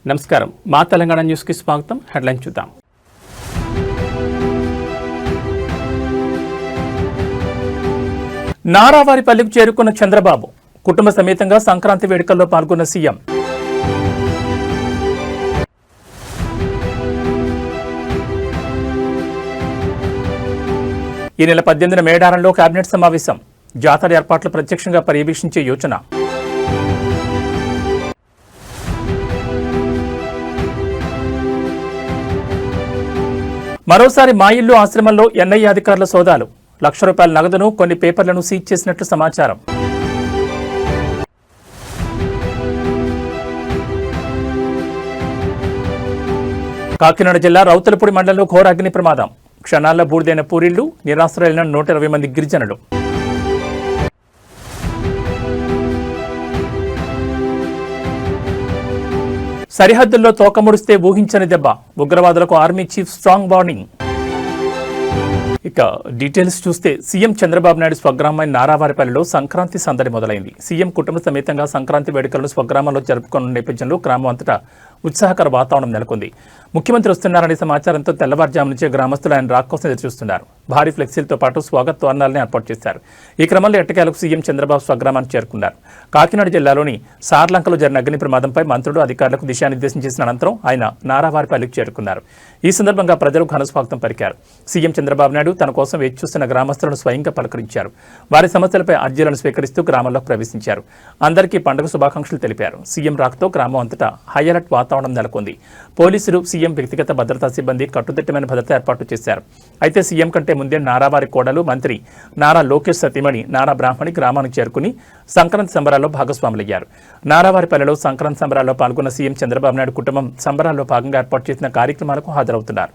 నమస్కారం. మా తెలంగాణ న్యూస్కి స్వాగతం. హెడ్లైన్ చూద్దాం. నారావారిపల్లికి చేరుకున్న చంద్రబాబు కుటుంబ సమేతంగా సంక్రాంతి వేడుకల్లో పాల్గొన్న సీఎం. ఈ నెల 18న మేడారంలో కేబినెట్ సమావేశం. జాతర ఏర్పాట్లు ప్రత్యక్షంగా పర్యవేక్షించే యోచన. మరోసారి మా ఇల్లు ఆశ్రమంలో ఎన్ఐఏ అధికారుల సోదాలు. ₹1,00,000 నగదును, కొన్ని పేపర్లను సీజ్ చేసినట్లు సమాచారం. కాకినాడ జిల్లా రౌతులపూడి మండలంలో ఘోర అగ్ని ప్రమాదం. క్షణాల్లో బూడిదైన పూరిళ్లు, నిరాశ్రయులైన 120 మంది గిరిజనులు. సరిహద్దుల్లో తోకముడిస్తే ఊహించని దెబ్బ. ఉగ్రవాదులకు ఆర్మీ చీఫ్ స్ట్రాంగ్ వార్నింగ్. ఇక డీటెయిల్స్ చూస్తే సీఎం చంద్రబాబు నాయుడు స్వగ్రామమైన నారావారిపల్లిలో సంక్రాంతి సందడి మొదలైంది. సీఎం కుటుంబ సమేతంగా సంక్రాంతి వేడుకలను స్వగ్రామంలో జరుపుకున్న నేపథ్యంలో గ్రామం అంతటా ఉత్సాహకర వాతావరణం నెలకొంది. ముఖ్యమంత్రి వస్తున్నారనే సమాచారంతో తెల్లవారుజాము నుంచే గ్రామస్తులు ఆయన రాక కోసం ఎదురుచూస్తున్నారు. భారీ ఫ్లెక్సీలతో పాటు స్వాగత తోరణాలను ఏర్పాటు చేశారు. ఈ క్రమంలో ఎట్టకేలకు సీఎం చంద్రబాబు స్వగ్రామానికి చేరుకున్నారు. కాకినాడ జిల్లాలోని సార్లంకలో జరిగిన అగ్ని ప్రమాదంపై మంత్రులు, అధికారులకు దిశానిర్దేశం చేసిన అనంతరం ఆయన నారావారిపల్లికి చేరుకున్నారు. ఈ సందర్భంగా ప్రజలు ఘనస్వాగతం పలికారు. సీఎం చంద్రబాబు నాయుడు తన కోసం వేచి చూస్తున్న గ్రామస్తులను స్వయంగా పలకరించారు. వారి సమస్యలపై అర్జీలను స్వీకరిస్తూ గ్రామంలోకి ప్రవేశించారు. అందరికీ పండుగ శుభాకాంక్షలు తెలిపారు. సీఎం రాకతో గ్రామం అంతటా హై అలర్ట్ వాతావరణం నెలకొంది. పోలీసులు, సీఎం వ్యక్తిగత భద్రతా సిబ్బంది కట్టుదిట్టమైన భద్రత ఏర్పాట్లు చేశారు. అయితే సీఎం కంటే ముందే నారావారి కోడలు, మంత్రి నారా లోకేష్ సతీమణి నారా బ్రాహ్మణి గ్రామానికి చేరుకుని సంక్రాంతి సంబరాల్లో భాగస్వాములయ్యారు. నారావారిపల్లెలో సంక్రాంతి సంబరాల్లో పాల్గొన్న సీఎం చంద్రబాబు నాయుడు కుటుంబం సంబరాల్లో భాగంగా ఏర్పాటు చేసిన కార్యక్రమాలకు హాజరవుతున్నారు.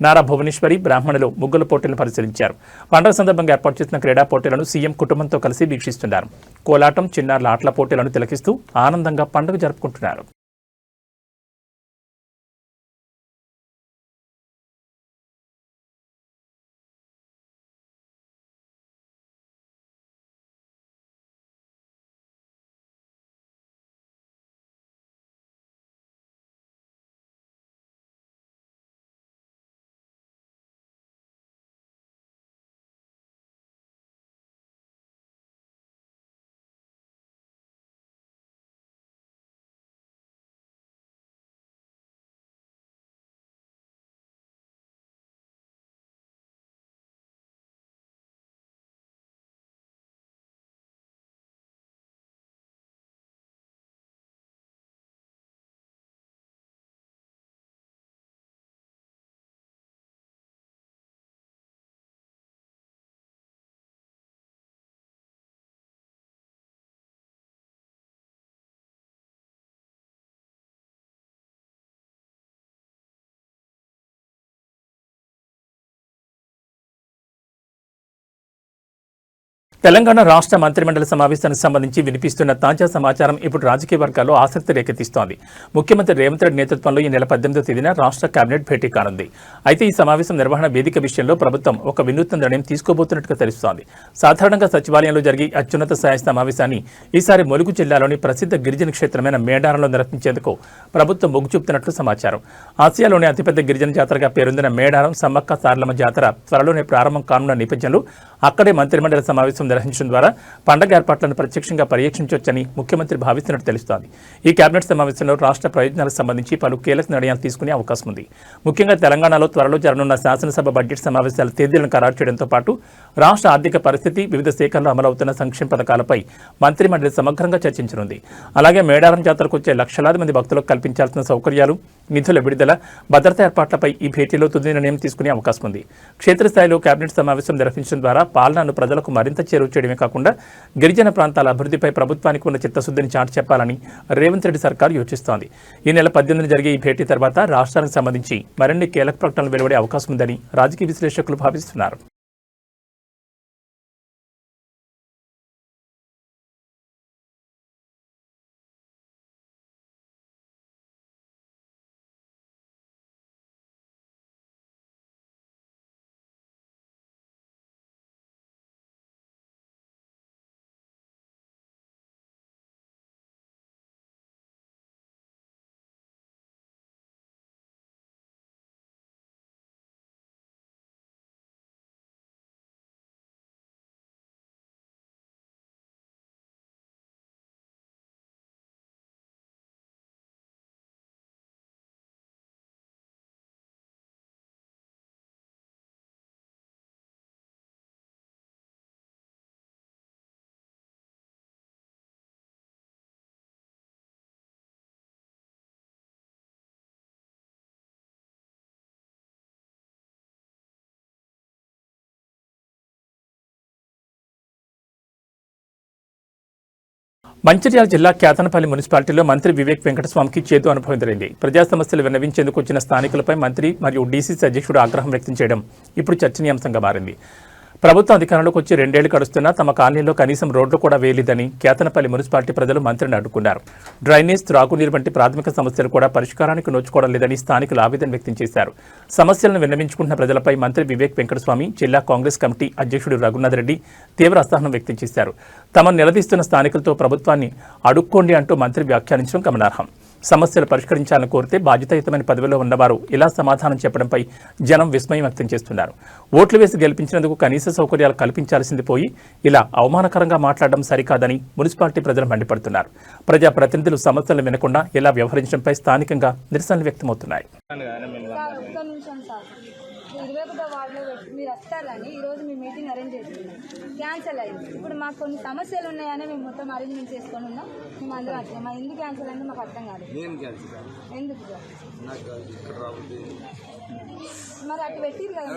నారా భువనేశ్వరి, బ్రాహ్మణులు ముగ్గుల పోటీలను పరిశీలించారు. పండుగ సందర్భంగా ఏర్పాటు చేసిన క్రీడా పోటీలను సీఎం కుటుంబంతో కలిసి వీక్షిస్తున్నారు. కోలాటం, చిన్నారుల ఆటల పోటీలను తిలకిస్తూ ఆనందంగా పండుగ జరుపుకుంటున్నారు. తెలంగాణ రాష్ట్ర మంత్రిమండలి సమావేశానికి సంబంధించి వినిపిస్తున్న తాజా సమాచారం ఇప్పుడు రాజకీయ వర్గాల్లో ఆసక్తి రేకెత్తిస్తోంది. ముఖ్యమంత్రి రేవంత్ రెడ్డి నేతృత్వంలో ఈ నెల 18వ తేదీన రాష్ట్ర కేబినెట్ భేటీ కానుంది. అయితే ఈ సమావేశం నిర్వహణ వేదిక విషయంలో ప్రభుత్వం ఒక వినూత్న నిర్ణయం తీసుకోబోతున్నట్టుగా తెలుస్తోంది. సాధారణంగా సచివాలయంలో జరిగే అత్యున్నత స్థాయి సమావేశాన్ని ఈసారి ములుగు జిల్లాలోని ప్రసిద్ధ గిరిజన క్షేత్రమైన మేడారంలో నిర్వహించేందుకు ప్రభుత్వం మొగ్గు చూపుతున్నట్లు సమాచారం. ఆసియాలోని అతిపెద్ద గిరిజన జాతరగా పేరొందిన మేడారం సమ్మక్క సారలమ్మ జాతర త్వరలోనే ప్రారంభం కానున్న నేపథ్యంలో అక్కడే మంత్రిమండలి సమావేశం నిర్వహించడం ద్వారా పండగ ఏర్పాట్లను ప్రత్యక్షంగా పర్యవేక్షించవచ్చని ముఖ్యమంత్రి భావిస్తున్నట్టు తెలుస్తోంది. ఈ కేబినెట్ సమావేశంలో రాష్ట్ర ప్రయోజనాలకు సంబంధించి పలు కీలక నిర్ణయాలు తీసుకునే అవకాశం ఉంది. ముఖ్యంగా తెలంగాణలో త్వరలో జరగనున్న శాసనసభ బడ్జెట్ సమావేశాల తేదీలను ఖరారు చేయడంతో పాటు రాష్ట్ర ఆర్థిక పరిస్థితి, వివిధ శాఖల్లో అమలవుతున్న సంక్షేమ పథకాలపై మంత్రిమండలి సమగ్రంగా చర్చించనుంది. అలాగే మేడారం జాతరకు వచ్చే లక్షలాది మంది భక్తులకు కల్పించాల్సిన సౌకర్యాలు, నిధుల విడుదల, భద్రతా ఏర్పాట్లపై ఈ భేటీలో తుది నిర్ణయం తీసుకునే అవకాశం ఉంది. క్షేత్రస్థాయిలో కేబినెట్ సమావేశం నిర్వహించడం ద్వారా పాలనను ప్రజలకు మరింత చేరువ చేయడమే కాకుండా గిరిజన ప్రాంతాల అభివృద్ధిపై ప్రభుత్వానికి ఉన్న చిత్తశుద్ధిని చాటి చెప్పాలని రేవంత్ రెడ్డి సర్కార్ యోచిస్తోంది. ఈ నెల 18న జరిగే ఈ భేటీ తర్వాత రాష్ట్రానికి సంబంధించి మరిన్ని కీలక ప్రకటనలు వెలువడే అవకాశం ఉందని రాజకీయ విశ్లేషకులు భావిస్తున్నారు. మంచిర్యాల జిల్లా కేతనపల్లి మున్సిపాలిటీలో మంత్రి వివేక్ వెంకటస్వామికి చేదు అనుభవం ఎదురైంది. ప్రజా సమస్యలు విన్నవించేందుకు వచ్చిన స్థానికులపై మంత్రి మరియు డీసీసీ అధ్యక్షుడు ఆగ్రహం వ్యక్తం చేయడం ఇప్పుడు చర్చనీయాంశంగా మారింది. ప్రభుత్వం అధికారంలోకి వచ్చి 2 ఏళ్లు గడుస్తున్నా తమ కాలనీలో కనీసం రోడ్లు కూడా వేయలేదని కేతనపల్లి మున్సిపాలిటీ ప్రజలు మంత్రిని అడ్డుకున్నారు. డ్రైనేజ్, త్రాగునీరు వంటి ప్రాథమిక సమస్యలు కూడా పరిష్కారానికి నోచుకోవడం లేదని స్థానికులు ఆవేదన వ్యక్తం చేశారు. సమస్యలను విన్నవించుకుంటున్న ప్రజలపై మంత్రి వివేక్ వెంకటస్వామి, జిల్లా కాంగ్రెస్ కమిటీ అధ్యక్షుడు రఘునాథ్ రెడ్డి తీవ్ర అసహనం వ్యక్తం చేశారు. తమను నిలదీస్తున్న స్థానికులతో ప్రభుత్వాన్ని అడుక్కోండి అంటూ మంత్రి వ్యాఖ్యానించడం గమనార్హం. సమస్యలు పరిష్కరించాలని కోరితే బాధ్యతాయుతమైన పదవిలో ఉన్నవారు ఇలా సమాధానం చెప్పడంపై జనం విస్మయం వ్యక్తం చేస్తున్నారు. ఓట్లు వేసి గెలిపించినందుకు కనీస సౌకర్యాలు కల్పించాల్సింది పోయి ఇలా అవమానకరంగా మాట్లాడడం సరికాదని మున్సిపాలిటీ ప్రజలు మండిపడుతున్నారు. ప్రజాప్రతినిధులు సమస్యలు వినకుండా ఇలా వ్యవహరించడంపై స్థానికంగా నిరసనలు వ్యక్తమవుతున్నాయి. 21వ వార్డులో మీరు వస్తారని ఈరోజు మీ మీటింగ్ అరేంజ్ చేసుకున్నాం, క్యాన్సిల్ అయింది. ఇప్పుడు మాకు కొన్ని సమస్యలు ఉన్నాయని మేము మొత్తం అరేంజ్మెంట్ చేసుకొని ఉన్నాం. మేము అందరం వచ్చాం. మా ఎందుకు క్యాన్సిల్ అయింది మాకు అర్థం కాదు. ఎందుకు మరి అటు పెట్టిరు కదా,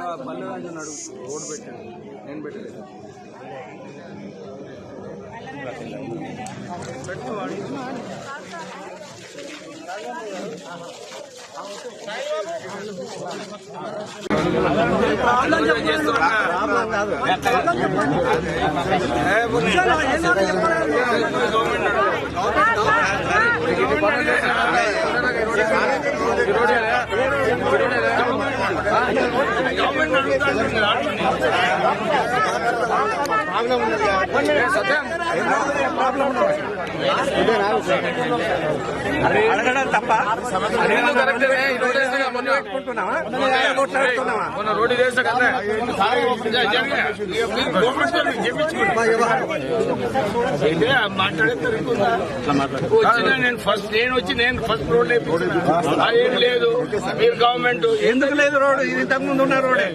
అడగడం తప్ప రోడ్డు నేను ఫస్ట్ రోడ్ ఏం లేదు. మీరు గవర్నమెంట్ ఎందుకు లేదు? రోడ్డు ఇది ఇంతకు ముందు ఉన్న రోడే.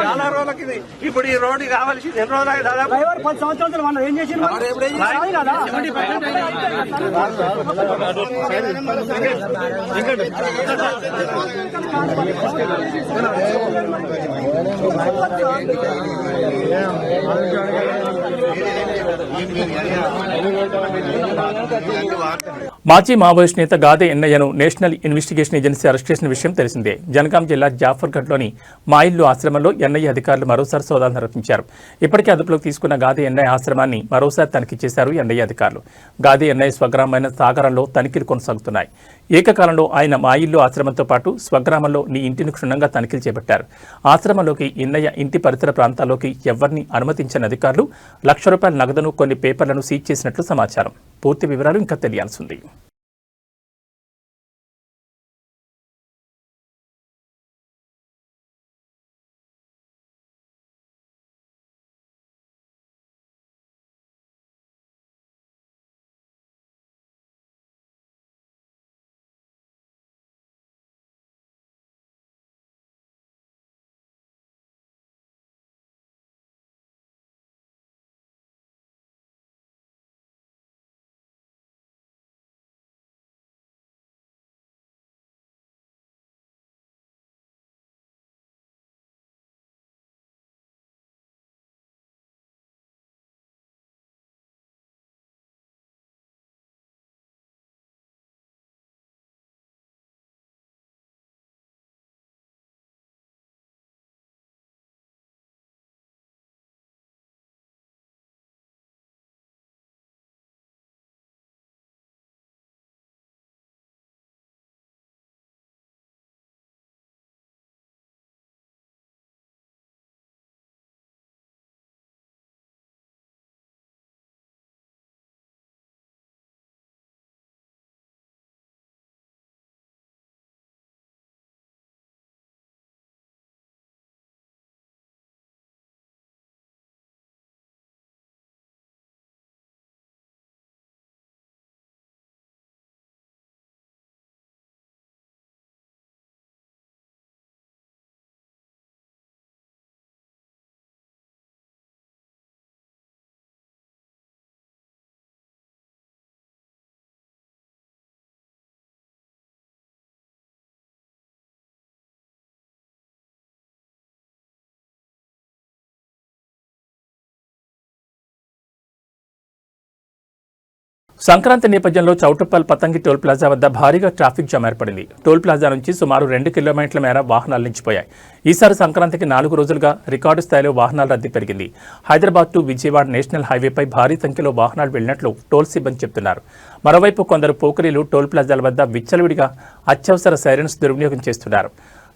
చాలా రోజులకి ఇప్పుడు ఈ రోడ్డు కావాల్సింది ఎన్ని రోజులు? దాదాపు 10 సంవత్సరాలు మనం ఏం చేసి మాజీ మావోయిస్ట్ నేత గాదే ఎన్నయ్యను నేషనల్ ఇన్వెస్టిగేషన్ ఏజెన్సీ అరెస్ట్ చేసిన విషయం తెలిసిందే. జనగాం జిల్లా జాఫర్గఢ్లోని మా ఇల్లు ఆశ్రమంలో ఎన్ఐఏ అధికారులు మరోసారి సోదాలు నిర్వహించారు. ఇప్పటికే అదుపులోకి తీసుకున్న గాదే ఎన్నయ్య ఆశ్రమాన్ని మరోసారి తనిఖీ చేశారు ఎన్ఐఏ అధికారులు. గాదే ఎన్నయ్య స్వగ్రామమైన సాగరంలో తనిఖీలు కొనసాగుతున్నాయి. ఏకకాలంలో ఆయన మా ఇల్లు ఆశ్రమంతో పాటు స్వగ్రామంలో నీ ఇంటిని క్షుణ్ణంగా తనిఖీలు చేపట్టారు. ఆశ్రమంలోకి ఎన్నయ్య ఇంటి పరిసర ప్రాంతాల్లోకి ఎవరిని అనుమతించిన అధికారులు ₹1,00,000 నగదును, కొన్ని పేపర్లను సీజ్ చేసినట్లు సమాచారం. పూర్తి వివరాలు ఇంకా తెలియాల్సి ఉంది. సంక్రాంతి నేపథ్యంలో చౌటుప్పల్ పతంగి టోల్ ప్లాజా వద్ద భారీగా ట్రాఫిక్ జామ్ ఏర్పడింది. టోల్ ప్లాజా నుంచి సుమారు 2 కిలోమీటర్ల మేర వాహనాలు నిలిచిపోయాయి. ఈసారి సంక్రాంతికి 4 రోజులుగా రికార్డు స్థాయిలో వాహనాల రద్దీ పెరిగింది. హైదరాబాద్ టు విజయవాడ నేషనల్ హైవేపై భారీ సంఖ్యలో వాహనాలు వెళ్లినట్లు టోల్ సిబ్బంది చెబుతున్నారు. మరోవైపు కొందరు పోకరీలు టోల్ ప్లాజాల వద్ద విచ్చలవిడిగా అత్యవసర సైరన్స్ దుర్వినియోగం చేస్తున్నారు.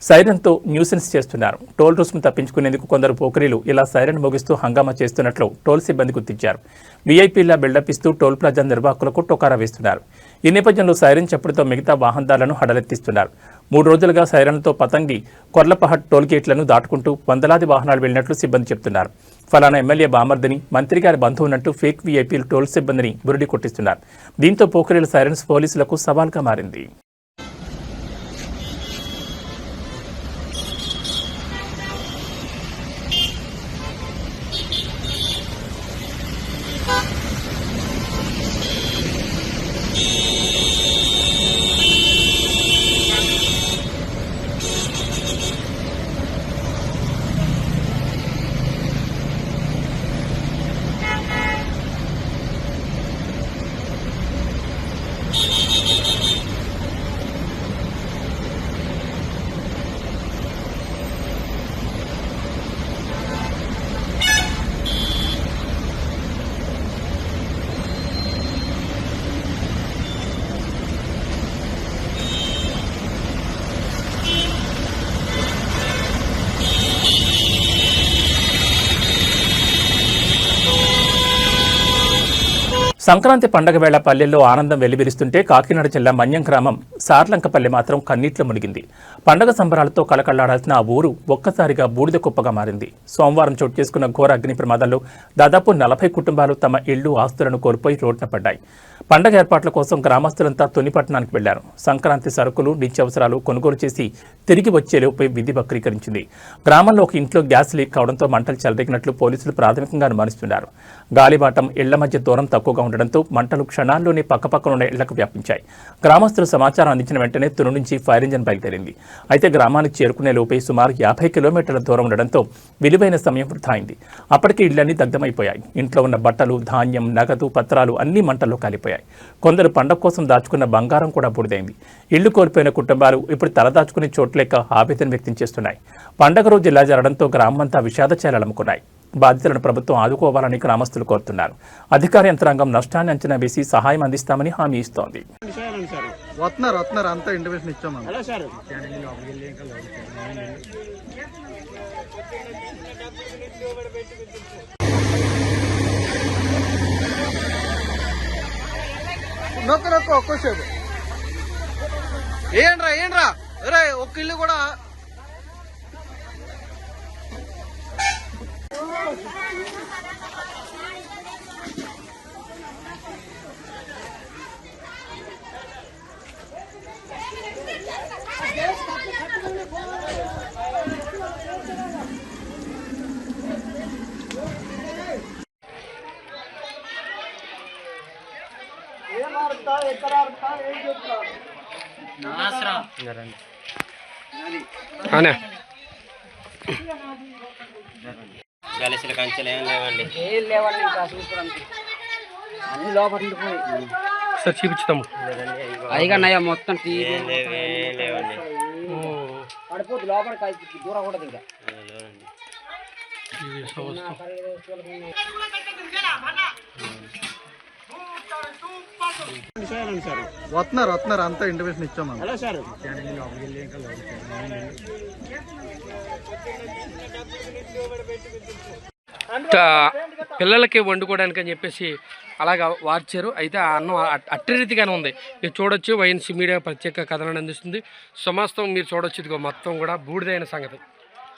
సైరన్తో న్యూసెన్స్ చేస్తున్నారు. టోల్ రుసుము తప్పించుకునేందుకు కొందరు పోకరీలు ఇలా సైరన్ మోగిస్తూ హంగామా చేస్తున్నట్లు టోల్ సిబ్బంది గుర్తించారు. వీఐపీలా బిల్డప్ ఇస్తూ టోల్ ప్లాజా నిర్వాహకులకు టొకారా వేస్తున్నారు. ఈ నేపథ్యంలో సైరన్ చప్పుడుతో మిగతా వాహనదారులను హడలెత్తిస్తున్నారు. 3 రోజులుగా సైరన్లతో పతంగి కొర్లపహట్ టోల్ గేట్లను దాటుకుంటూ వందలాది వాహనాలు వెళ్లినట్లు సిబ్బంది చెబుతున్నారు. ఫలానా ఎమ్మెల్యే బామర్దిని, మంత్రి గారి బంధువున్నట్టు ఫేక్ వీఐపీలు టోల్ సిబ్బందిని బురిడి కొట్టిస్తున్నారు. దీంతో పోకరీల సైరన్స్ పోలీసులకు సవాల్గా మారింది. సంక్రాంతి పండగ వేళ పల్లెల్లో ఆనందం వెల్లివిరుస్తుంటే కాకినాడ జిల్లా మన్యం గ్రామం సార్లంకపల్లి మాత్రం కన్నీట్లో మునిగింది. పండగ సంబరాలతో కళకళ్లాడాల్సిన ఆ ఊరు ఒక్కసారిగా బూడిద కుప్పగా మారింది. సోమవారం చోటు చేసుకున్న ఘోర అగ్ని ప్రమాదంలో దాదాపు 40 కుటుంబాలు తమ ఇళ్లు, ఆస్తులను కోల్పోయి రోడ్డున పడ్డాయి. పండగ ఏర్పాట్ల కోసం గ్రామస్తులంతా తునిపట్టణానికి వెళ్లారు. సంక్రాంతి సరుకులు, నిత్యావసరాలు కొనుగోలు చేసి తిరిగి వచ్చేలోపై విధి వక్రీకరించింది. గ్రామంలో ఒక ఇంట్లో గ్యాస్ లీక్ కావడంతో మంటలు చెలరేగినట్లు పోలీసులు ప్రాథమికంగా అనుమానిస్తున్నారు. గాలిబాటం, ఇళ్ల మధ్య దూరం తక్కువగా ఉండడంతో మంటలు క్షణాల్లోనే పక్కపక్కనున్న ఇళ్లకు వ్యాపించాయి. గ్రామస్తులు సమాచారం అందించిన వెంటనే తుని నుంచి ఫైర్ ఇంజన్ బయలుదేరింది. అయితే గ్రామానికి చేరుకునే లోపే సుమారు 50 కిలోమీటర్ల దూరం ఉండడంతో విలువైన సమయం వృధా అయింది. అప్పటికే ఇళ్లన్నీ దగ్ధమైపోయాయి. ఇంట్లో ఉన్న బట్టలు, ధాన్యం, నగదు, పత్రాలు అన్ని మంటల్లో కాలిపోయాయి. కొందరు పండగ కోసం దాచుకున్న బంగారం కూడా బూడిదైంది. ఇళ్లు కోల్పోయిన కుటుంబాలు ఇప్పుడు తలదాచుకునే చోట్లేక ఆవేదన వ్యక్తం చేస్తున్నాయి. పండగ రోజు ఇలా జరగడంతో గ్రామమంతా విషాదచాలముకున్నాయి. బాధితులను ప్రభుత్వం ఆదుకోవాలని గ్రామస్తులు కోరుతున్నారు. అధికార యంత్రాంగం నష్టాన్ని అంచనా వేసి సహాయం అందిస్తామని హామీ ఇస్తోంది. ఒక్కోసేపు ఏంట్రా ఒక్క ఇల్లు కూడా గలిసిన కంచెలు ఏం లేవండి. అన్ని లోపల సార్ చూపించుతాము. అయిగా మొత్తం లేవండి. పడిపోతుంది లోపల దూరం కూడా ఇంకా వస్తున్నారు అంతా ఇంటిమేషన్ ఇచ్చాము. పిల్లలకి వండుకోవడానికి అని చెప్పేసి అలాగా వార్చారు. అయితే ఆ అన్నం అట్టి రీతిగానే ఉంది. మీరు చూడొచ్చు, వైఎన్సీ మీడియా ప్రత్యేక కథనాన్ని అందిస్తుంది. సమస్తం మీరు చూడొచ్చు. ఇదిగో మొత్తం కూడా బూడిదైన సంగతి.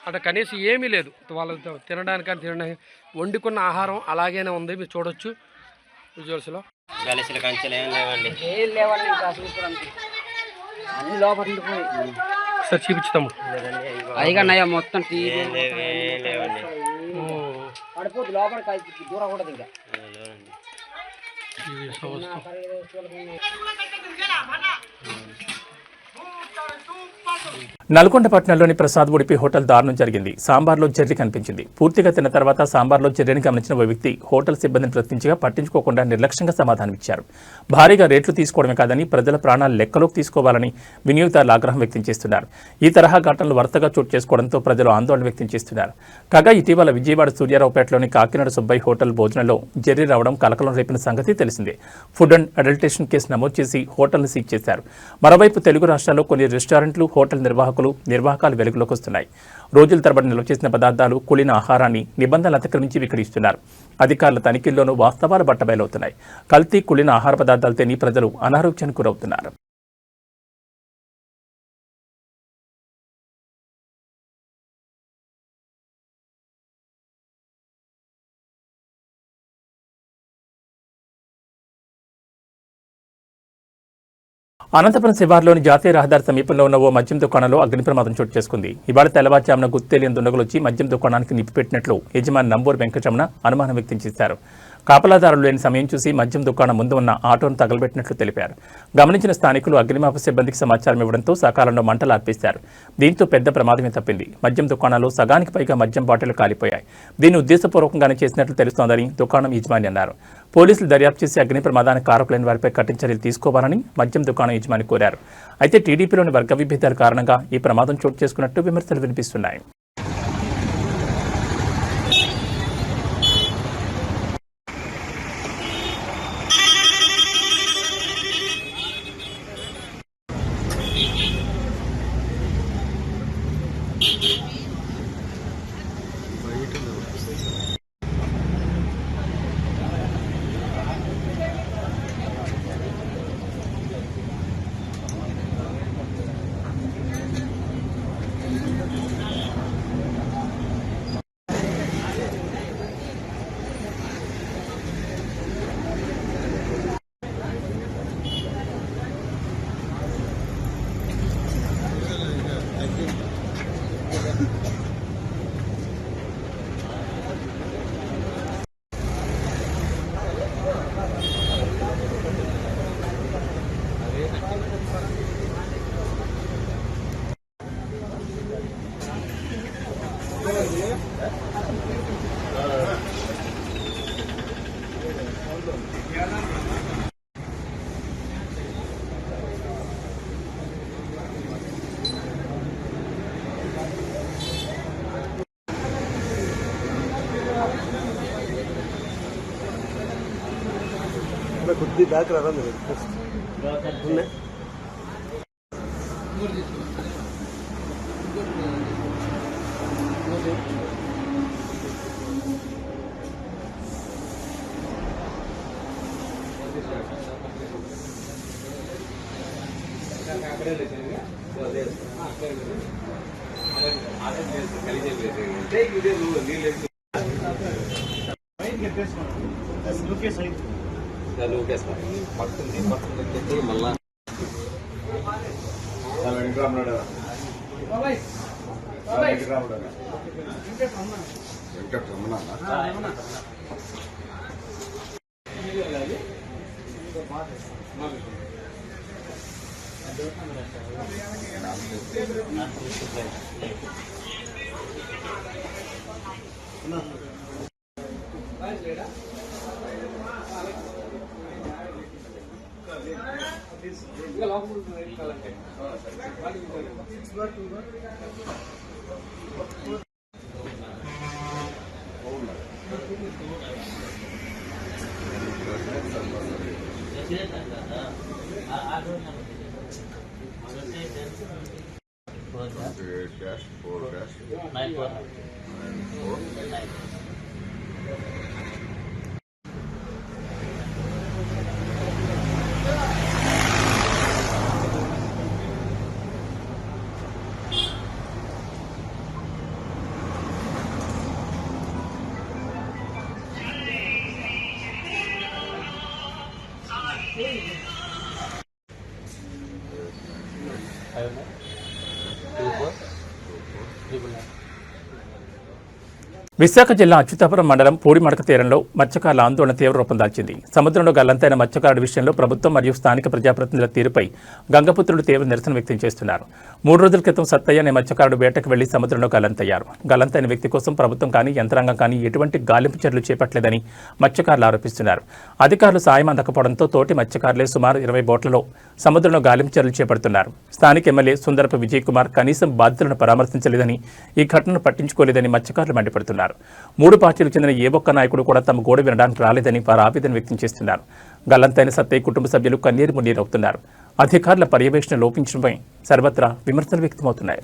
అంటే కనీసం ఏమీ లేదు. వాళ్ళతో తినడానికి వండుకున్న ఆహారం అలాగేనే ఉంది. మీరు చూడొచ్చు విజువల్స్లో. గలిసిన కంచెలు ఏం లేవండి. అన్ని లోపల సార్ చూపించుతాము. అయిగా మొత్తం లేవండి. పడిపోతుంది లోపల దూరం కూడా ఇంకా నల్గొండ పట్టణంలోని ప్రసాద్ ఉడిపి హోటల్ దారుణం జరిగింది. సాంబార్లో జెర్రీ కనిపించింది. పూర్తిగా తిన్న తర్వాత సాంబార్లో జెర్రీని గమనించిన ఓ వ్యక్తి హోటల్ సిబ్బందిని ప్రశ్నించగా పట్టించుకోకుండా నిర్లక్ష్యంగా సమాధానమిచ్చారు. భారీగా రేట్లు తీసుకోవడమే కాదని ప్రజల ప్రాణాలు లెక్కలోకి తీసుకోవాలని వినియోగదారులు ఆగ్రహం వ్యక్తం చేస్తున్నారు. ఈ తరహా ఘటనలు వరుసగా చోటు చేసుకోవడంతో ప్రజలు ఆందోళన వ్యక్తం చేస్తున్నారు. కాగా ఇటీవల విజయవాడ సూర్యారావుపేటలోని కాకినాడ సుబ్బయ్య హోటల్ భోజనంలో జెర్రీ రావడం కలకలం రేపిన సంగతి తెలిసిందే. ఫుడ్ అండ్ అడల్టేషన్ కేసు నమోదు చేసి హోటల్ను సీజ్ చేశారు. మరోవైపు తెలుగు రాష్ట్రాల్లో కొన్ని రెస్టారెంట్లు, హోటల్ నిర్వాహకాలు వెలుగులోకి వస్తున్నాయి. రోజుల తరబడి నిల్వ చేసిన పదార్థాలు, కుళిన ఆహారాన్ని నిబంధనలు అతిక్రమించి విక్రయిస్తున్నారు. అధికారుల తనిఖీల్లోనూ వాస్తవాలు బట్టబయలవుతున్నాయి. కల్తీ, కుళిన ఆహార పదార్థాలు తిని ప్రజలు అనారోగ్యానికి గురవుతున్నారు. అనంతపురం శివార్లోని జాతీయ రహదారి సమీపంలో ఉన్న ఓ మద్యం దుకాణంలో అగ్ని ప్రమాదం చోటు చేసుకుంది. ఇవాళ తెల్లవారుజామున గుర్తు తెలియని దుండగులు వచ్చి మద్యం దుకాణానికి నిప్పిపెట్టినట్లు యజమాని నంబూరు వెంకటరమణ అనుమానం వ్యక్తం చేశారు. కాపలాదారులు లేని సమయం చూసి మద్యం దుకాణం ముందు ఉన్న ఆటోను తగలబెట్టినట్లు తెలిపారు. గమనించిన స్థానికులు అగ్నిమాపక సిబ్బందికి సమాచారం ఇవ్వడంతో సకాలంలో మంటలు ఆర్పేశారు. దీంతో పెద్ద ప్రమాదమే తప్పింది. మద్యం దుకాణాల్లో సగానికి పైగా మద్యం బాటిళ్లు కాలిపోయాయి. దీన్ని ఉద్దేశపూర్వకంగానే చేసినట్లు తెలుస్తోందని దుకాణం యజమాని అన్నారు. పోలీసులు దర్యాప్తు చేసి అగ్ని ప్రమాదానికి కారకులైన వారిపై కఠిన చర్యలు తీసుకోవాలని మద్యం దుకాణం యజమాని కోరారు. అయితే టీడీపీలోని వర్గ విభేదాల కారణంగా ఈ ప్రమాదం చోటు చేసుకున్నట్టు విమర్శలు వినిపిస్తున్నాయి. खुद बैक रहा मेरे విశాఖ జిల్లా అచ్యుతాపురం మండలం పూడిమడక తీరంలో మత్స్యకారుల ఆందోళన తీవ్ర రూపం దాల్చింది. సముద్రంలో గల్లంతైన మత్స్యకారుల విషయంలో ప్రభుత్వం మరియు స్థానిక ప్రజాప్రతినిధుల తీరుపై గంగపుత్రులు తీవ్ర నిరసన వ్యక్తం చేస్తున్నారు. 3 రోజుల క్రితం సత్తయ్య అనే మత్స్యకారుడు వేటకు వెళ్లి సముద్రంలో గల్లంతయ్యారు. గల్లంతైన వ్యక్తి కోసం ప్రభుత్వం కానీ యంత్రాంగం కానీ ఎటువంటి గాలింపు చర్యలు చేపట్టలేదని మత్స్యకారులు ఆరోపిస్తున్నారు. అధికారులు సాయం అందకపోవడంతో తోటి మత్స్యకారులే సుమారు 20 బోట్లలో సముద్రంలో గాలింపు చర్యలు చేపడుతున్నారు. స్థానిక ఎమ్మెల్యే సుందరపు విజయ్ కుమార్ కనీసం బాధితులను పరామర్శించలేదని, ఈ ఘటనను పట్టించుకోలేదని మత్స్యకారులు మండిపడుతున్నారు. 3 పార్టీలకు చెందిన ఏ ఒక్క నాయకుడు కూడా తమ గోడ వినడానికి రాలేదని వారు ఆవేదన వ్యక్తం చేస్తున్నారు. గల్లంతైన సత్తయ్య కుటుంబ సభ్యులు కన్నీరు మున్నీరవుతున్నారు. అధికారుల పర్యవేక్షణ లోపించడంపై సర్వత్రా విమర్శలు వ్యక్తమవుతున్నాయి.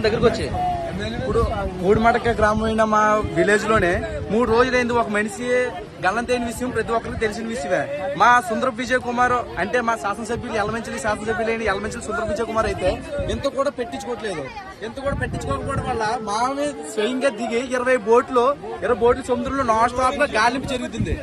దగ్గరకు వచ్చి ఇప్పుడు పూడిమడక గ్రామమైన మా విలేజ్ లోనే 3 రోజులైంది. ఒక మనిషి గల్లంతైన విషయం ప్రతి ఒక్కరికి తెలిసిన విషయమే. మా సుందరపు విజయ్ కుమార్ అంటే మా శాసనసభ్యులు శాసనసభ్యులైన ఎలమంచిలి సుందరపు విజయ్ కుమార్ అయితే ఎంత కూడా పెట్టించుకోవట్లేదు. ఎంత కూడా పెట్టించుకోకపోవడం వల్ల మామే స్వయంగా దిగి 20 బోట్లు సముద్రంలో నాన్ స్టాప్ గా గాలింపు జరుగుతుంది.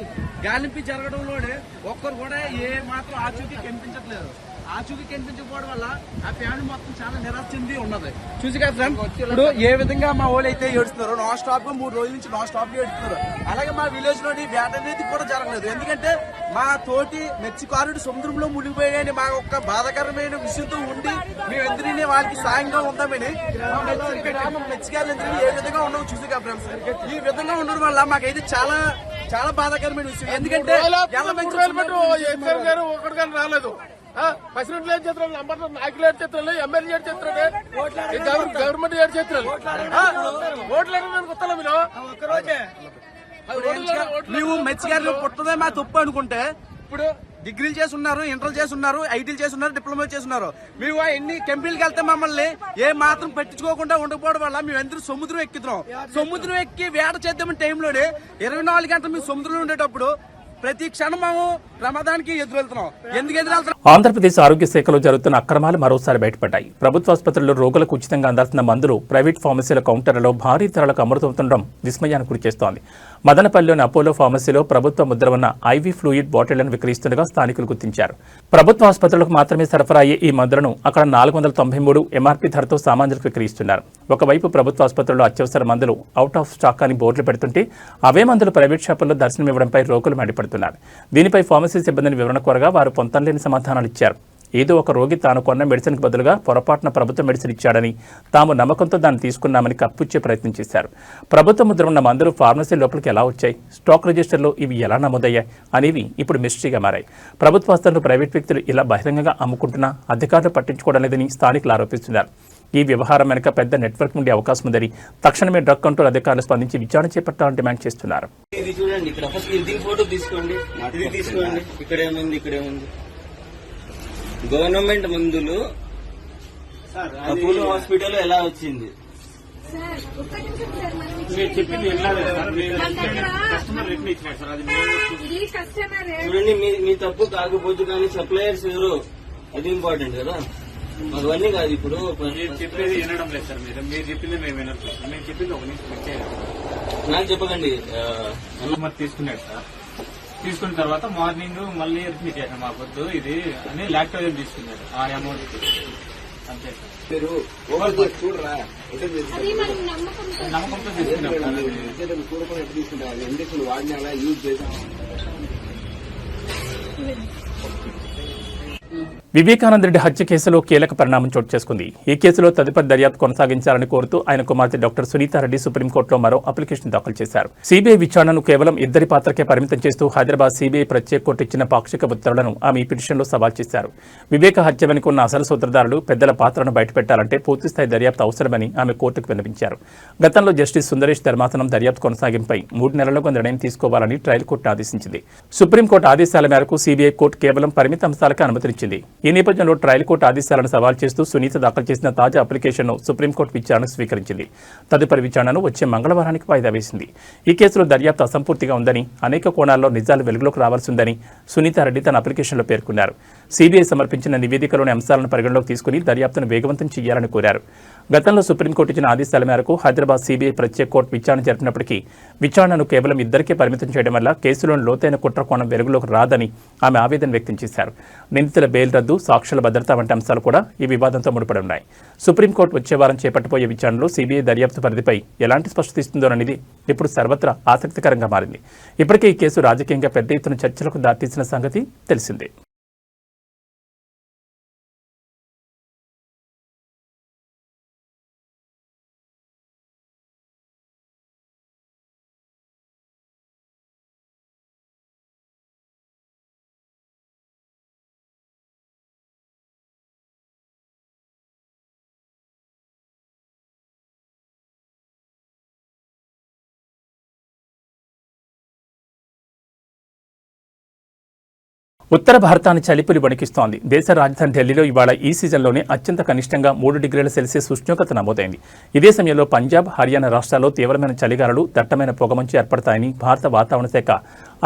గాలింపు జరగడంలోనే ఒక్కరు కూడా ఏ మాత్రం ఆచూకీ కనిపించట్లేదు. ఆచూకీ కనిపించకపోవడం వల్ల ఆ ఫ్యామిలీ మొత్తం చాలా నిరాశ చెంది ఉన్నది. చూసి కదా ఫ్రెండ్, ఇప్పుడు ఏ విధంగా మా వాళ్ళు అయితే ఏడుస్తున్నారు. నాన్ స్టాప్ గా 3 రోజుల నుంచి నాన్ స్టాప్ గా ఏడుస్తున్నారు. అలాగే మా విలేజ్ లోని వేట అనేది కూడా జరగలేదు. ఎందుకంటే మా తోటి మత్స్యకారుడు సముద్రంలో మునిగిపోయాయని మా ఒక్క బాధాకరమైన విషయంతో ఉండి మేమెందరినీ వాళ్ళకి సాయంగా ఉందామని మత్స్యకారులు ఏ విధంగా ఉండవు చూసి కదా ఫ్రెండ్స్. ఈ విధంగా ఉండడం వల్ల మాకైతే చాలా చాలా బాధాకరమైన విషయం. ఎందుకంటే రాలేదు, ప్రెసిడెంట్ ఏం చేస్తారు, నాయకులు ఏడు చేస్తారు, ఎమ్మెల్యే ఏడు చేస్తారు, గవర్నమెంట్ ఏడు చేస్తారు. ఓట్లేదు కొత్తలో మేము మత్స్యకారులు పుట్టదే మా తప్పు అనుకుంటే ఇప్పుడు డిగ్రీలు చేస్తున్నారు, ఇంటర్లు చేస్తున్నారు, ఐటీలు చేస్తున్నారు, డిప్లొమా చేస్తున్నారు. మేము ఎన్ని కంపెనీలకు వెళ్తే మమ్మల్ని ఏ మాత్రం పట్టించుకోకుండా ఉండకపోవడం వల్ల మేము అందరూ సముద్రం ఎక్కుతున్నాం. సముద్రం ఎక్కి వేట చేద్దామని టైంలోనే 24 గంటలు మేము సముద్రంలో ఉండేటప్పుడు ప్రతి క్షణం మేము ప్రమాదానికి ఎదురెళ్తున్నాం. ఎందుకు ఎదురెళ్తున్నాం? ఆంధ్రప్రదేశ్ ఆరోగ్య శాఖలో జరుగుతున్న అక్రమాలు మరోసారి బయటపడ్డాయి. ప్రభుత్వ ఆసుపత్రుల్లో రోగులకు ఉచితంగా అందాల్సిన మందులు ప్రైవేట్ ఫార్మసీల కౌంటర్లలో భారీ ధరలకు అమృతవుతుండడం విస్మయానికి గురిచేస్తోంది. మదనపల్లిలోని అపోలో ఫార్మసీలో ప్రభుత్వ ముద్ర ఉన్న ఐవీ ఫ్లూయిడ్ బాటిళ్లను విక్రయిస్తుండగా స్థానికులు గుర్తించారు. ప్రభుత్వ ఆసుపత్రులకు మాత్రమే సరఫరా అయ్యే ఈ మందులను అక్కడ 493 ఎంఆర్పీ ధరతో సామాన్యులకు విక్రయిస్తున్నారు. ఒకవైపు ప్రభుత్వ ఆసుపత్రుల్లో అత్యవసర మందులు అవుట్ ఆఫ్ స్టాక్ అని బోర్డులు పెడుతుంటే అవే మందులు ప్రైవేట్ షాపుల్లో దర్శనమివ్వడంపై రోగులు మండిపడుతున్నారు. దీనిపై ఫార్మసీ సిబ్బందిని వివరణ కోరగా వారు పొంతనలేని సమాధానాలు ఇచ్చారు. ఏదో ఒక రోగి తాను కొన్న మెడిసిన్కి బదులుగా పొరపాటున ప్రభుత్వ మెడిసిన్ ఇచ్చాడని, తాము నమ్మకంతో దాన్ని తీసుకున్నామని కప్పిచ్చే ప్రయత్నం చేశారు. ప్రభుత్వ ముద్ర ఉన్న మందులు ఫార్మసీ లోపలికి ఎలా వచ్చాయి, స్టాక్ రిజిస్టర్లో ఇవి ఎలా నమోదయ్యాయి అనేవి ఇప్పుడు మిస్టరీగా మారాయి. ప్రభుత్వ ఆస్తులను ప్రైవేట్ వ్యక్తులు ఇలా బహిరంగంగా అమ్ముకుంటున్నా అధికారులు పట్టించుకోవడం లేదని స్థానికులు ఆరోపిస్తున్నారు. ఈ వ్యవహారం వెనుక పెద్ద నెట్వర్క్ ఉండే అవకాశం ఉందని తక్షణమే డ్రగ్ కంట్రోల్ అధికారులు స్పందించి విచారణ చేపట్టాలని డిమాండ్ చేస్తున్నారు. గవర్నమెంట్ మందులు అపోలో హాస్పిటల్ ఎలా వచ్చింది? చూడండి, మీ తప్పు కాకపోతే కానీ సప్లయర్స్ ఎవరు, అది ఇంపార్టెంట్ కదా. అవన్నీ కాదు. ఇప్పుడు చెప్పేది వినడం లేదు సార్. మీరు చెప్పింది మేము వినట్లేదు. మేము చెప్పింది ఒక నిమిషం నాకు చెప్పకండి. తీసుకున్నాడు సార్. తీసుకున్న తర్వాత మార్నింగ్ మళ్ళీ రిపీట్ చేశాను, మా పొద్దు ఇది అని లాక్టోజన్ తీసుకున్నాడు. ఆ అమౌంట్ అంతే సార్. చూడరా నమ్మకంతో తీసుకున్నాడు. ఇంజక్షన్ వాడినా యూజ్ చేసాం. వివేకానంద రెడ్డి హత్య కేసులో కీలక పరిణామం చోటు చేసుకుంది. ఈ కేసులో తదుపరి దర్యాప్తు కొనసాగించాలని కోరుతూ ఆయన కుమార్తె డాక్టర్ సునీతారెడ్డి సుప్రీంకోర్టులో మరో అప్లికేషన్ దాఖలు చేశారు. సీబీఐ విచారణను కేవలం 2 పాత్రకే పరిమితం చేస్తూ హైదరాబాద్ సీబీఐ ప్రత్యేక కోర్టు ఇచ్చిన పాక్షిక ఉత్తర్వులను ఆమె ఈ పిటిషన్లో సవాల్ చేశారు. వివేక హత్య వెనుక ఉన్న అసలు సూత్రధారులు, పెద్దల పాత్రను బయటపెట్టాలంటే పూర్తిస్థాయి దర్యాప్తు అవసరమని ఆమె కోర్టుకు విన్నవించారు. గతంలో జస్టిస్ సుందరేష్ ధర్మాసనం దర్యాప్తు కొనసాగింపై 3 నెలలుగా నిర్ణయం తీసుకోవాలని ట్రయల్ కోర్టు ఆదేశించింది. సుప్రీంకోర్టు ఆదేశాల మేరకు సీబీఐ కోర్టు కేవలం పరిమిత అంశాలకు అనుమతినిచ్చింది. ఈ నేపథ్యంలో ట్రయల్ కోర్టు ఆదేశాలను సవాల్ చేస్తూ సునీత దాఖలు చేసిన తాజా అప్లికేషన్ను సుప్రీంకోర్టు విచారణ స్వీకరించింది. తదుపరి విచారణను వచ్చే మంగళవారానికి వాయిదా వేసింది. ఈ కేసులో దర్యాప్తు అసంపూర్తిగా ఉందని, అనేక కోణాల్లో నిజాలు వెలుగులోకి రావాల్సిందని సునీతారెడ్డి తన అప్లికేషన్లో పేర్కొన్నారు. సిబిఐ సమర్పించిన నివేదికలోని అంశాలను పరిగణలోకి తీసుకుని దర్యాప్తును వేగవంతం చేయాలని కోరారు. గతంలో సుప్రీంకోర్టు ఇచ్చిన ఆదేశాల మేరకు హైదరాబాద్ సిబిఐ ప్రత్యేక కోర్టు విచారణ జరిపినప్పటికీ విచారణను కేవలం ఇద్దరికే పరిమితం చేయడం వల్ల కేసులోని లోతైన కుట్ర కోణం వెలుగులోకి రాదని ఆమె ఆవేదన వ్యక్తం చేశారు. నిందితుల బెయిల్ రద్దు, సాక్షుల భద్రత వంటి అంశాలు కూడా ఈ వివాదంతో ముడిపడి ఉన్నాయి. సుప్రీంకోర్టు వచ్చే వారం చేపట్టబోయే విచారణలో సిబిఐ దర్యాప్తు పరిధిపై ఎలాంటి స్పష్టత ఇస్తుందోననేది ఇప్పుడు సర్వత్రా ఆసక్తికరంగా మారింది. ఇప్పటికే ఈ కేసు రాజకీయంగా పెద్ద ఎత్తున చర్చలకు దారితీసిన సంగతి తెలిసిందే. ఉత్తర భారతాన్ని చలిపులి వణికిస్తోంది. దేశ రాజధాని ఢిల్లీలో ఇవాళ ఈ సీజన్లోనే అత్యంత కనిష్టంగా 3 డిగ్రీల సెల్సియస్ ఉష్ణోగ్రత నమోదైంది. ఇదే సమయంలో పంజాబ్, హర్యానా రాష్ట్రాల్లో తీవ్రమైన చలిగాలులు, దట్టమైన పొగమంచు ఏర్పడతాయని భారత వాతావరణ శాఖ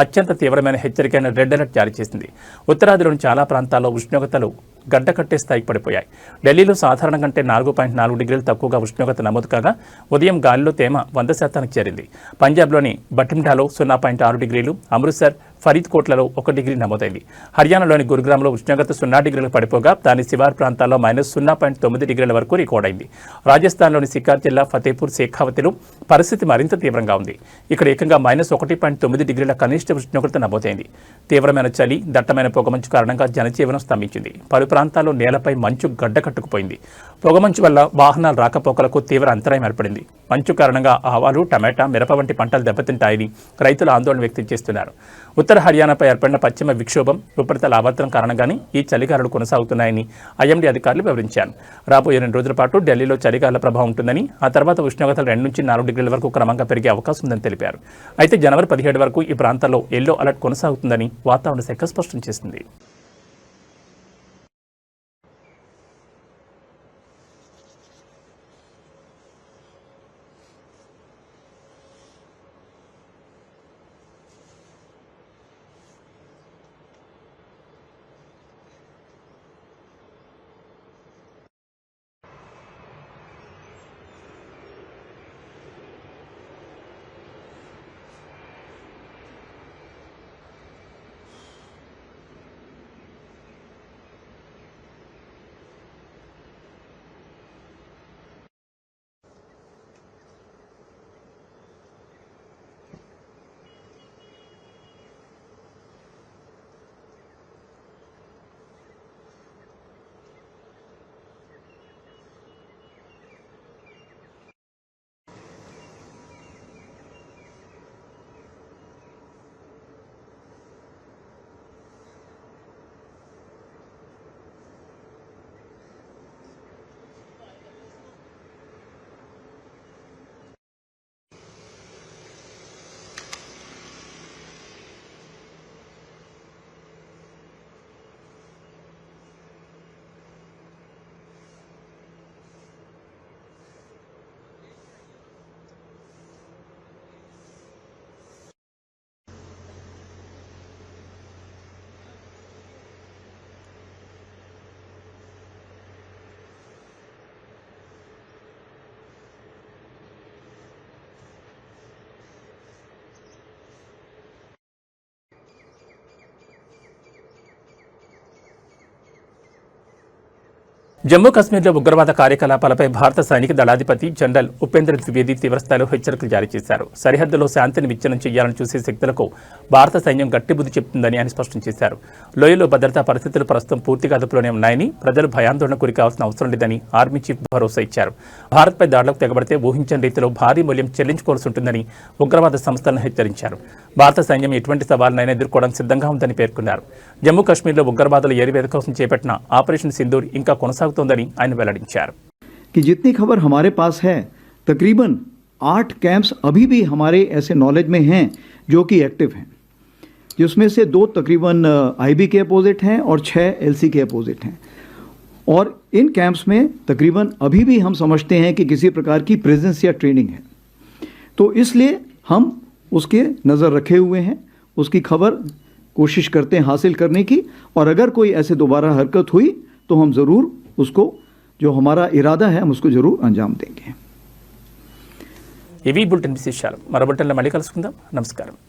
అత్యంత తీవ్రమైన హెచ్చరికైన రెడ్ అలర్ట్ జారీ చేసింది. ఉత్తరాదిలోని చాలా ప్రాంతాల్లో ఉష్ణోగ్రతలు గడ్డకట్టే స్థాయికి పడిపోయాయి. ఢిల్లీలో సాధారణం కంటే 4.4 డిగ్రీలు తక్కువగా ఉష్ణోగ్రత నమోదు కాగా ఉదయం గాలిలో తేమ 100% చేరింది. పంజాబ్లోని బఠిండాలో 0.6 డిగ్రీలు, అమృత్సర్, ఫరీద్కోట్లలో 1 డిగ్రీ నమోదైంది. హర్యానాలోని గురుగ్రామ్లో ఉష్ణోగ్రత 0 డిగ్రీలకు పడిపోగా దాని శివారు ప్రాంతాల్లో -0.9 డిగ్రీల వరకు రికార్డైంది. రాజస్థాన్లోని సికార్ జిల్లా ఫతేపూర్ శేఖావతిలో పరిస్థితి మరింత తీవ్రంగా ఉంది. ఇక్కడ ఏకంగా -1.9 డిగ్రీల కనిష్ట ఉష్ణోగ్రత నమోదైంది. తీవ్రమైన చలి, దట్టమైన పొగమంచు కారణంగా జనజీవనం స్తంభించింది. పలు ప్రాంతాల్లో నేలపై మంచు గడ్డకట్టుకుపోయింది. పొగమంచు వల్ల వాహనాల రాకపోకలకు తీవ్ర అంతరాయం ఏర్పడింది. మంచు కారణంగా ఆవాలు, టమాటా, మిరప వంటి పంటలు దెబ్బతింటాయని రైతులు ఆందోళన వ్యక్తం చేస్తున్నారు. ఉత్తర హర్యానాపై ఏర్పడిన పశ్చిమ విక్షోభం, ఉపరితల ఆవర్తనం కారణంగానే ఈ చలిగాలులు కొనసాగుతున్నాయని ఐఎండీ అధికారులు వివరించారు. రాబోయే 2 రోజుల పాటు ఢిల్లీలో చలిగాలుల ప్రభావం ఉంటుందని, ఆ తర్వాత ఉష్ణోగ్రతలు 2 నుంచి 4 డిగ్రీల వరకు క్రమంగా పెరిగే అవకాశం ఉందని తెలిపారు. అయితే జనవరి 17 వరకు ఈ ప్రాంతాల్లో ఎల్లో అలర్ట్ కొనసాగుతుందని వాతావరణ శాఖ స్పష్టం చేసింది. జమ్మూ కాశ్మీర్లో ఉగ్రవాద కార్యకలాపాలపై భారత సైనిక దళాధిపతి జనరల్ ఉపేంద్ర ద్వివేది తీవ్రస్థాయిలో హెచ్చరికలు జారీ చేశారు. సరిహద్దులో శాంతిని విచ్ఛిన్నం చేయాలని చూసే శక్తులకు భారత సైన్యం గట్టి బుద్ధి చెప్తుందని ఆయన స్పష్టం చేశారు. లోయలో భద్రతా పరిస్థితులు ప్రస్తుతం పూర్తిగా అదుపులోనే ఉన్నాయని, ప్రజలు భయాందోళన గురికావాల్సిన అవసరం లేదని ఆర్మీ చీఫ్ భరోసా ఇచ్చారు. భారత్పై దాడులకు తెగబడితే ఊహించని రీతిలో భారీ మూల్యం చెల్లించుకోవాల్సి ఉంటుందని ఉగ్రవాద సంస్థలను హెచ్చరించారు. భారత సైన్యం ఎటువంటి సవాళ్లనైనా ఎదుర్కోవడానికి సిద్ధంగా ఉందని పేర్కొన్నారు. జమ్మూ కాశ్మీర్లో ఉగ్రవాదుల ఏరివేత కోసం చేపట్టిన ఆపరేషన్ సింధూర్ ఇంకా కొనసాగుతోందని ఆయన వెల్లడించారు. कि जितनी खबर हमारे पास है तकरीबन 8 कैंप्स अभी भी हमारे ऐसे नॉलेज में हैं जो कि एक्टिव हैं. जिसमें से 2 तकरीबन आईबी के अपोजिट हैं और 6 एलसी के अपोजिट हैं। और इन कैंप्स में तकरीबन अभी भी हम समझते हैं कि किसी प्रकार की प्रेजेंस या ट्रेनिंग है, तो इसलिए हम उसके नज़र रखे हुए हैं, उसकी खबर कोशिश करते हैं हासिल करने की, और अगर कोई ऐसे दोबारा हरकत हुई तो हम ज़रूर उसको, जो हमारा इरादा है, हम उसको ज़रूर अंजाम देंगे। ఇవి బులెటిన్ విశేషాలు. మరో బులెటిన్లో మళ్ళీ కలుసుకుందాం. నమస్కారం.